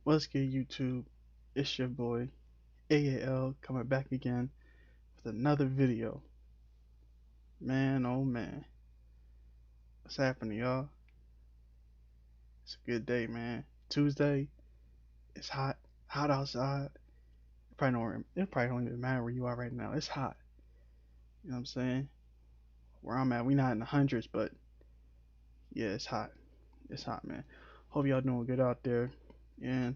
What's good, YouTube? It's your boy AAL coming back again with another video. Man, oh man, what's happening, y'all? It's a good day, man. Tuesday, it's hot, hot outside. It probably don't even matter where you are right now. It's hot. You know what I'm saying? Where I'm at, we not in the hundreds, but yeah, it's hot. It's hot, man. Hope y'all doing good out there. And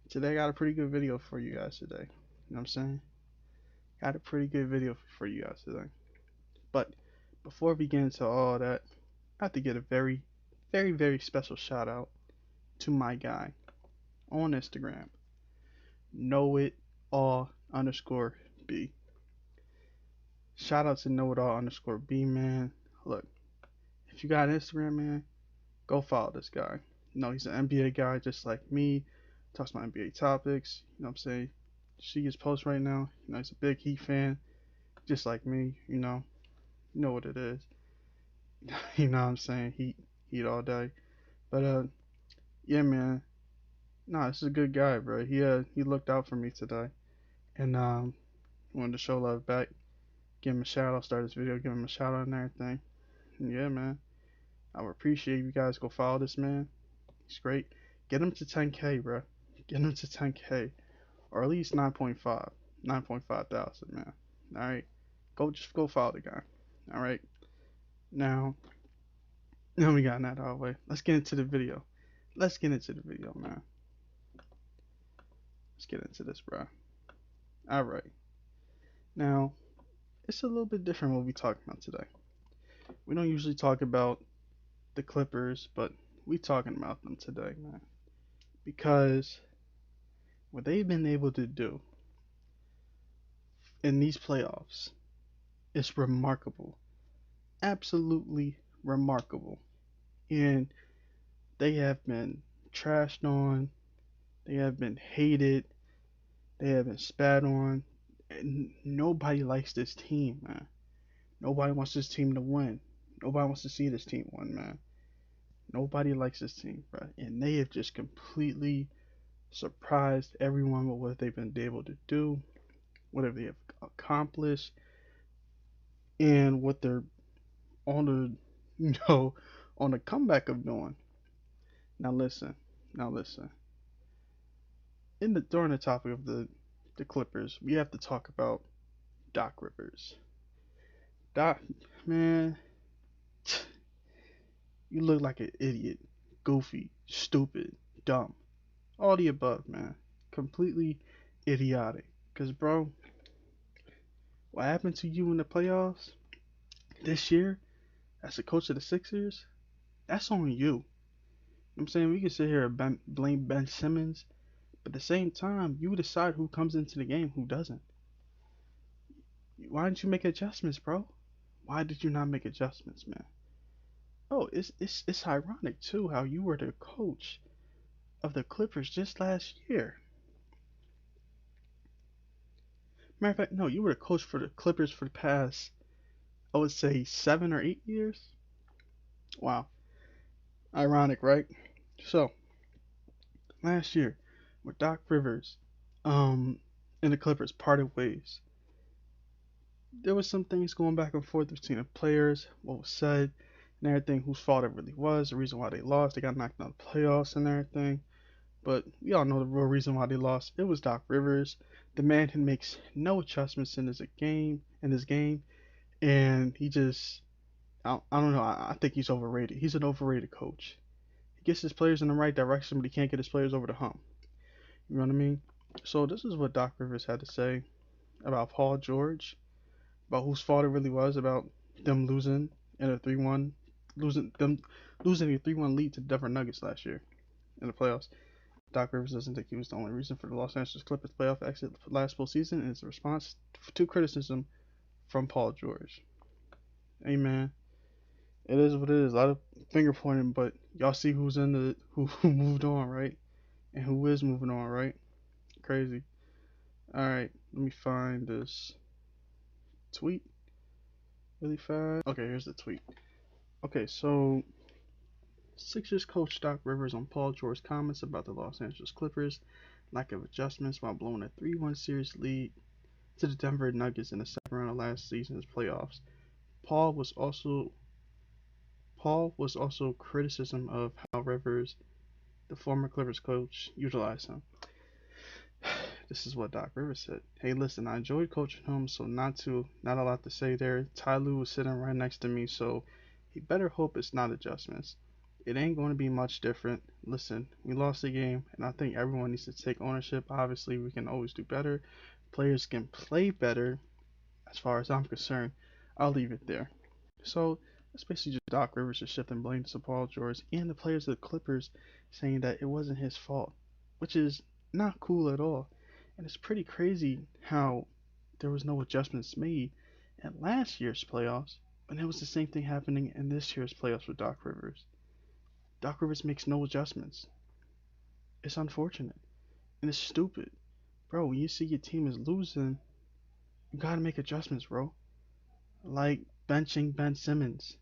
today I got a pretty good video for you guys today. You know what I'm saying? Got a pretty good video for you guys today. But before we get into all that, I have to get a very, very, very special shout out to my guy on Instagram. Know it all underscore B. Shout out to know it all underscore B, man. Look, if you got Instagram, man, go follow this guy. You know, he's an NBA guy just like me. Talks about NBA topics. You know what I'm saying? See his post right now. You know, he's a big Heat fan, just like me. You know what it is. You know what I'm saying? Heat all day. But yeah, man. Nah, this is a good guy, bro. He looked out for me today, and wanted to show love back. Give him a shout out. Start this video. Give him a shout out and everything. And yeah, man. I would appreciate you guys go follow this man. He's great. Get him to 10K, bro. Get him to 10K, or at least 9.5, 9.5 thousand, man. All right. Go follow the guy. All right. Now, now we got that out of the way. Let's get into the video. Let's get into the video, man. Let's get into this, bro. All right. Now, it's a little bit different what we talking about today. We don't usually talk about the Clippers, but we talking about them today, man. Because what they've been able to do in these playoffs is remarkable. Absolutely remarkable. And they have been trashed on, they have been hated, they have been spat on. And nobody likes this team, man. Nobody wants this team to win. Nobody wants to see this team win, man. Nobody likes this team, bro. And they have just completely surprised everyone with what they've been able to do, whatever they have accomplished, and what they're on the, on the comeback of doing. Now listen, now listen. During the topic of the Clippers, we have to talk about Doc Rivers. Doc, man, you look like an idiot, goofy, stupid, dumb, all the above, man. Completely idiotic. Cause bro, what happened to you in the playoffs this year as a coach of the Sixers, that's on you. You know what I'm saying? We can sit here and blame Ben Simmons, but at the same time, you decide who comes into the game, who doesn't. Why didn't you make adjustments, bro? Why did you not make adjustments, man? Oh, it's ironic too how you were the coach of the Clippers just last year. Matter of fact, no, you were the coach for the Clippers for the past, I would say, 7 or 8 years. Wow, ironic, right? So last year, with Doc Rivers, um, and the Clippers parted ways, there was some things going back and forth between the players, what was said, and everything, whose fault it really was, the reason why they lost, they got knocked out of the playoffs and everything. But we all know the real reason why they lost. It was Doc Rivers, the man who makes no adjustments in his game, and he just, I don't know. I think he's overrated. He's an overrated coach. He gets his players in the right direction, but he can't get his players over the hump. You know what I mean? So this is what Doc Rivers had to say about Paul George, about whose fault it really was, about them losing in a 3-1, losing a 3-1 lead to the Denver Nuggets last year in the playoffs. Doc Rivers doesn't think he was the only reason for the Los Angeles Clippers playoff exit last full season, and it's a response to criticism from Paul George. Amen. It is what it is. A lot of finger pointing, but y'all see who's in the who moved on, right? And who is moving on, right? Crazy. All right, let me find this tweet really fast. Okay, here's the tweet. Okay, so Sixers coach Doc Rivers on Paul George's comments about the Los Angeles Clippers' lack of adjustments while blowing a 3-1 series lead to the Denver Nuggets in the second round of last season's playoffs. Paul was also criticism of how Rivers, the former Clippers coach, utilized him. This is what Doc Rivers said. Hey, listen, I enjoyed coaching him, so not a lot to say there. Ty Lue was sitting right next to me, so he better hope it's not adjustments. It ain't going to be much different. Listen, we lost the game, and I think everyone needs to take ownership. Obviously, we can always do better. Players can play better. As far as I'm concerned, I'll leave it there. So that's basically just Doc Rivers just shifting blame to Paul George and the players of the Clippers, saying that it wasn't his fault, which is not cool at all. And it's pretty crazy how there was no adjustments made in last year's playoffs, and it was the same thing happening in this year's playoffs with Doc Rivers. Doc Rivers makes no adjustments. It's unfortunate and it's stupid, bro. When you see your team is losing, you gotta make adjustments, bro. Like benching Ben Simmons.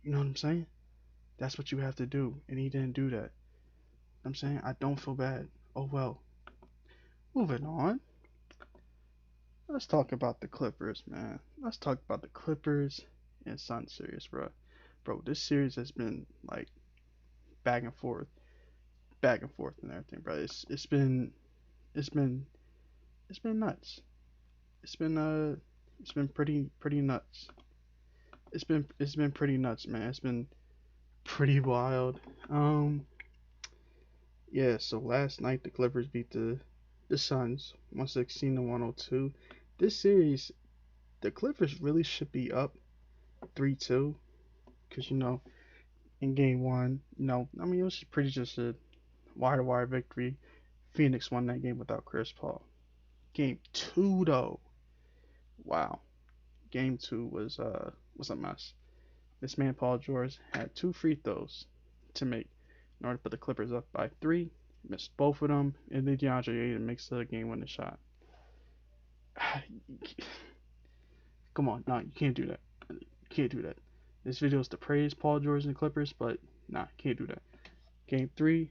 You know what I'm saying? That's what you have to do, and he didn't do that. I'm saying I don't feel bad. Oh well. Moving on. Let's talk about the Clippers, man. Let's talk about the Clippers and Sun series, bro. Bro, this series has been like back and forth, and everything, bro. It's been it's been nuts. It's been pretty nuts. It's been pretty nuts, man. It's been pretty wild. Um yeah, so last night the Clippers beat the Suns 116 to 102. This series, the Clippers really should be up 3-2 because in game 1, I mean it was pretty just a wire to wire victory. Phoenix won that game without Chris Paul. Game 2 though, wow. Game 2 was a mess. This man Paul George had 2 free throws to make in order to put the Clippers up by 3. Missed both of them, and then DeAndre Ayton makes the game-winning shot. Come on, no, you can't do that. You can't do that. This video is to praise Paul George and the Clippers, but nah, can't do that. Game 3,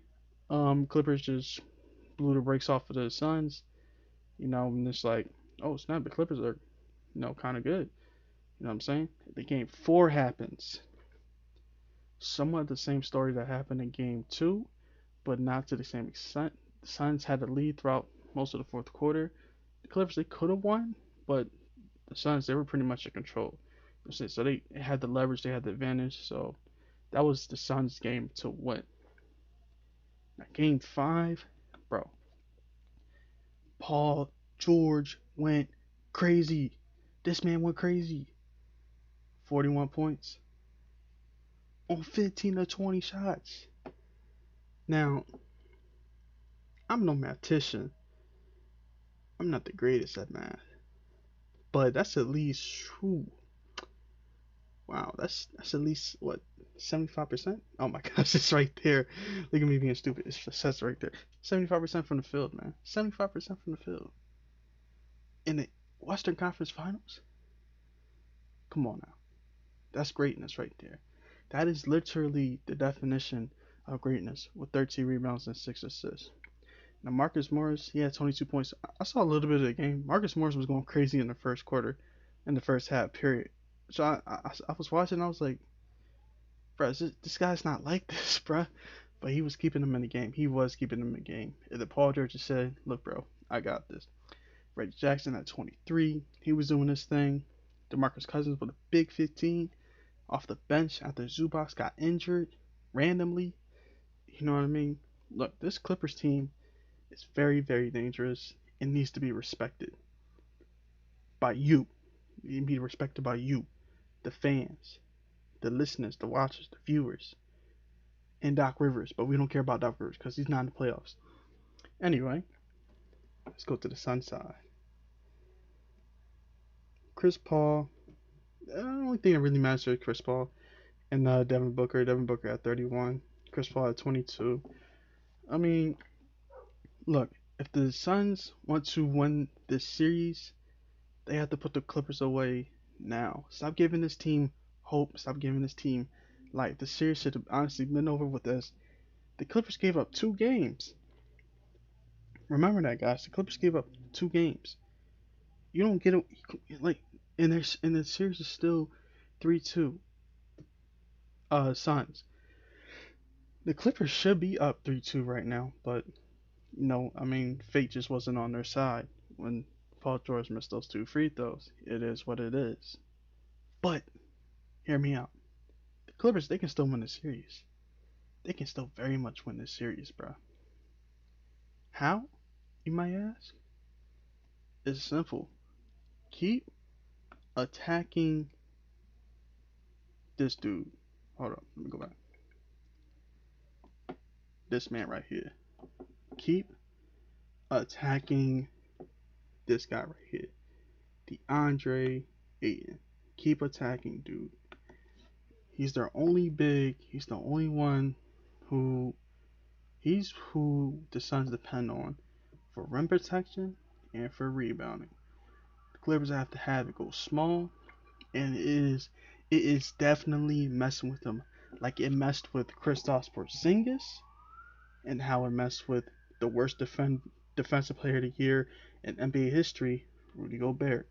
Clippers just blew the brakes off of the Suns. And it's like, oh snap, the Clippers are, kind of good. You know what I'm saying? The game 4 happens. Somewhat the same story that happened in game 2, but not to the same extent. The Suns had the lead throughout most of the fourth quarter. The Clippers, they could have won, but the Suns, they were pretty much in control. So they had the leverage, they had the advantage. So that was the Suns' game to win. Now, game 5, bro, Paul George went crazy. This man went crazy. 41 points on 15 to 20 shots. Now, I'm no mathematician. I'm not the greatest at math. But that's at least, whew, wow, that's at least, what, 75%? Oh my gosh, it's right there. Look at me being stupid. It says right there. 75% from the field, man. 75% from the field. In the Western Conference Finals? Come on now. That's greatness right there. That is literally the definition of greatness with 13 rebounds and 6 assists. Now, Marcus Morris, he had 22 points. I saw a little bit of the game. Marcus Morris was going crazy in the first quarter, in the first half, period. So I was watching, I was like, bro, this guy's not like this, bro. But he was keeping him in the game. He was keeping him in the game. And the Paul George just said, look, bro, I got this. Reggie Jackson at 23, he was doing his thing. DeMarcus Cousins with a big 15 off the bench after Zubac got injured randomly. You know what I mean? Look, this Clippers team is very, very dangerous and needs to be respected by you. It needs to be respected by you, the fans, the listeners, the watchers, the viewers, and Doc Rivers. But we don't care about Doc Rivers because he's not in the playoffs. Anyway, let's go to the Sun side. Chris Paul. The only thing that really matters is Chris Paul and Devin Booker. Devin Booker at 31. Chris Paul at 22. I mean, look, if the Suns want to win this series, they have to put the Clippers away now. Stop giving this team hope. Stop giving this team Like the series should have honestly been over with this. The Clippers gave up 2 games. Remember that, guys. The Clippers gave up 2 games. You don't get it like, and the series is still 3-2. Suns. The Clippers should be up 3-2 right now, but I mean, fate just wasn't on their side when Paul George missed those 2 free throws. It is what it is. But hear me out. The Clippers, they can still win the series. They can still very much win this series, bro. How? You might ask. It's simple. Keep attacking this dude. Hold up, let me go back. This man right here. Keep attacking this guy right here. DeAndre Ayton. Keep attacking, dude. He's their only big. He's the only one who who the Suns depend on for rim protection and for rebounding. The Clippers have to have it go small, and it is definitely messing with them, like it messed with Kristaps Porzingis, and how it messed with the worst defensive player of the year in NBA history, Rudy Gobert.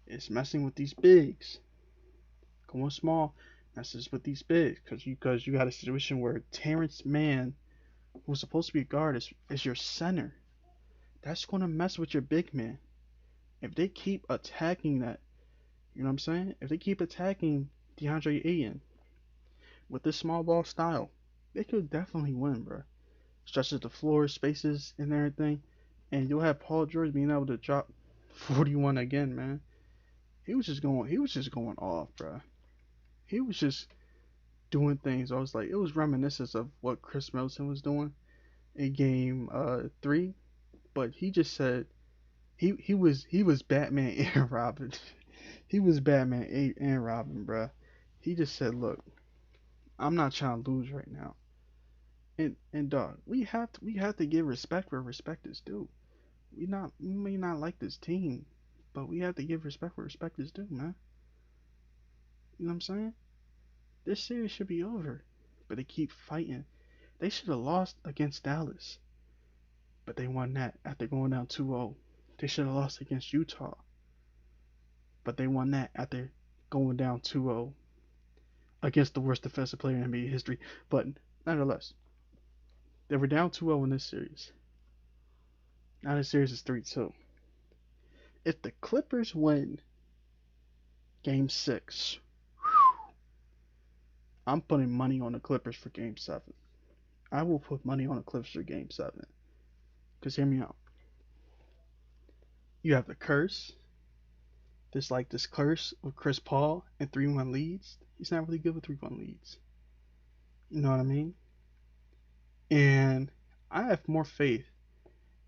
It's messing with these bigs. Going small messes with these bigs because you got a situation where Terrence Mann, who's supposed to be a guard, is your center. That's going to mess with your big man. If they keep attacking that, you know what I'm saying? If they keep attacking DeAndre Ayton with this small ball style, they could definitely win, bro. Stretches the floor, spaces, and everything, and you'll have Paul George being able to drop 41 again, man. He was just going off, bro. He was just doing things. I was like, it was reminiscent of what Chris Middleton was doing in game 3, but he just said he was Batman and Robin. He was Batman and Robin, bruh. He just said, "Look, I'm not trying to lose right now." And dog, we have to give respect where respect is due. We may not like this team, but we have to give respect where respect is due, man. You know what I'm saying? This series should be over, but they keep fighting. They should have lost against Dallas, but they won that after going down 2-0. They should have lost against Utah, but they won that after going down 2-0 against the worst defensive player in NBA history. But nonetheless, they were down 2-0 in this series. Now this series is 3-2. If the Clippers win Game 6, I'm putting money on the Clippers for Game 7. I will put money on the Clippers for Game 7. Because hear me out. You have the curse. This curse with Chris Paul and 3-1 leads. He's not really good with 3-1 leads. You know what I mean? And I have more faith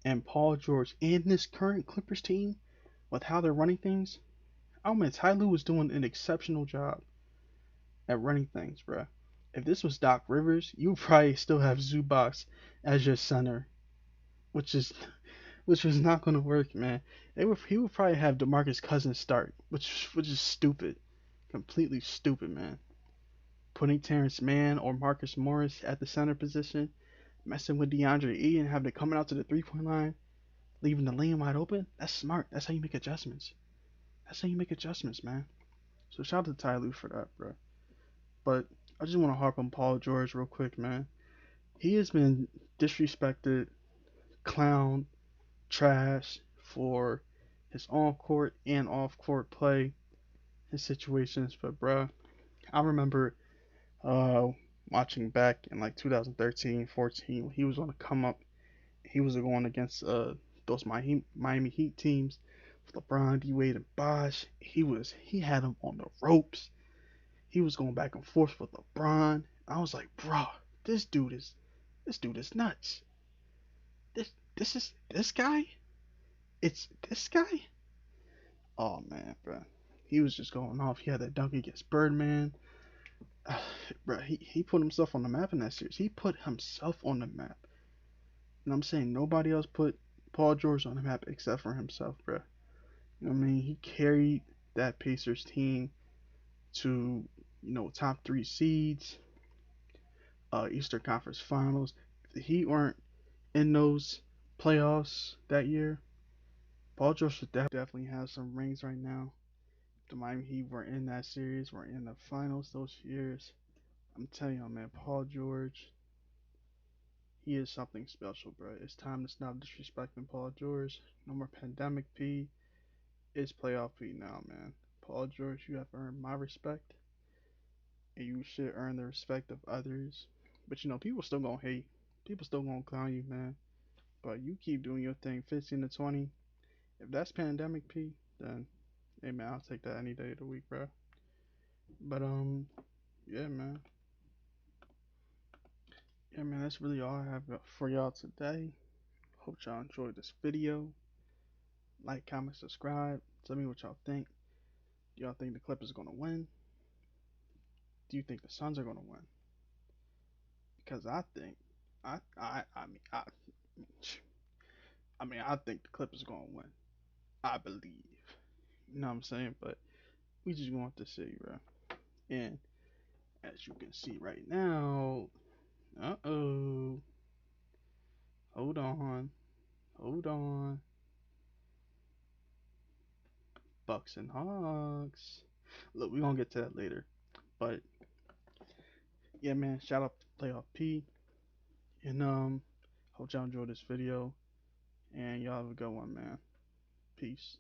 in Paul George and this current Clippers team with how they're running things. I mean, Ty Lue was doing an exceptional job at running things, bruh. If this was Doc Rivers, you would probably still have Zubac as your center, which is which was not going to work, man. He would probably have DeMarcus Cousins start, which is stupid, completely stupid, man. Putting Terrence Mann or Marcus Morris at the center position, messing with DeAndre Ayton, having to coming out to the 3-point line, leaving the lane wide open. That's smart. That's how you make adjustments. That's how you make adjustments, man. So shout out to Ty Lue for that, bro. But I just want to harp on Paul George real quick, man. He has been disrespected, clown, trash for his on court and off court play, his situations. But bro, I remember uh watching back in like 2013, 14 when he was on the come up. He was going against those Miami Heat teams with LeBron, D Wade, and Bosh. He had him on the ropes. He was going back and forth with LeBron. I was like, bro, this dude is nuts. This guy. It's this guy. Oh man, bro, he was just going off. He had that dunk against Birdman. Bro, he put himself on the map in that series. He put himself on the map. And I'm saying nobody else put Paul George on the map except for himself, bro. You know what I mean? He carried that Pacers team to top three seeds, Eastern Conference Finals. If the Heat weren't in those playoffs that year, Paul George should definitely have some rings right now. If the Miami Heat were in that series, were in the finals those years. I'm telling you, man, Paul George, he is something special, bro. It's time to stop disrespecting Paul George. No more pandemic P. It's playoff P now, man. Paul George, you have earned my respect, and you should earn the respect of others. But people still gonna hate. People still gonna clown you, man. But you keep doing your thing, 15 to 20. If that's pandemic P, then hey man, I'll take that any day of the week, bro. But yeah, man. Yeah, man. That's really all I have for y'all today. Hope y'all enjoyed this video. Like, comment, subscribe. Tell me what y'all think. Do y'all think the Clippers are gonna win? Do you think the Suns are gonna win? Because I think, I think the Clippers are gonna win. I believe. You know what I'm saying? But we just want to see, bro. And as you can see right now, hold on, hold on, Bucks and Hawks. Look, we gonna get to that later. But yeah, man, shout out to Playoff P. And hope y'all enjoyed this video. And y'all have a good one, man. Peace.